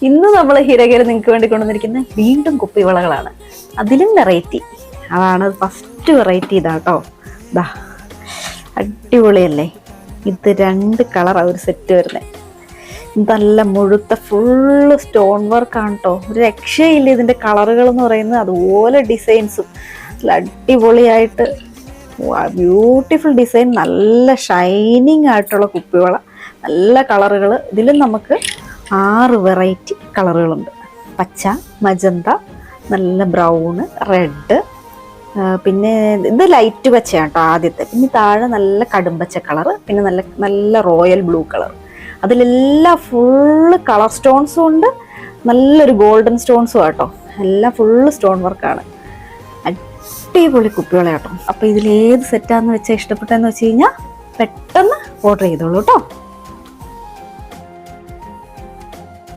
ഇന്ന് നമ്മൾ ഹീരകേര് നിങ്ങൾക്ക് വേണ്ടി കൊണ്ടുവന്നിരിക്കുന്ന വീണ്ടും കുപ്പിവളകളാണ്. അതിലും വെറൈറ്റി. അതാണ് ഫസ്റ്റ് വെറൈറ്റി ഇതാട്ടോ. ഇതാ അടിപൊളിയല്ലേ? ഇത് 2 കളറാണ് ഒരു സെറ്റ് വരുന്നത്. നല്ല മുഴുത്ത ഫുള്ള് സ്റ്റോൺ വർക്കാണ് കേട്ടോ. ഒരു രക്ഷയില്ല ഇതിൻ്റെ കളറുകൾ എന്ന് പറയുന്നത്. അതുപോലെ ഡിസൈൻസും നല്ല അടിപൊളിയായിട്ട് ബ്യൂട്ടിഫുൾ ഡിസൈൻ, നല്ല ഷൈനിങ് ആയിട്ടുള്ള കുപ്പിവള, നല്ല കളറുകൾ. ഇതിലും നമുക്ക് 6 വെറൈറ്റി കളറുകളുണ്ട്. പച്ച, മജന്ത, നല്ല ബ്രൗണ്, റെഡ്, പിന്നെ ഇത് ലൈറ്റ് പച്ചയാണ് കേട്ടോ ആദ്യത്തെ. പിന്നെ താഴെ നല്ല കടുംപച്ച കളറ്, പിന്നെ നല്ല നല്ല റോയൽ ബ്ലൂ കളർ. അതിലെല്ലാം ഫുള്ള് കളർ സ്റ്റോൺസും ഉണ്ട്, നല്ലൊരു ഗോൾഡൻ സ്റ്റോൺസും ആട്ടോ. എല്ലാം ഫുള്ള് സ്റ്റോൺ വർക്കാണ്. അടിപൊളി കുപ്പികളെ കേട്ടോ. അപ്പോൾ ഇതിലേത് സെറ്റാന്ന് വെച്ചാൽ ഇഷ്ടപ്പെട്ടതെന്ന് വെച്ച് കഴിഞ്ഞാൽ പെട്ടെന്ന് ഓർഡർ ചെയ്തോളൂ കേട്ടോ.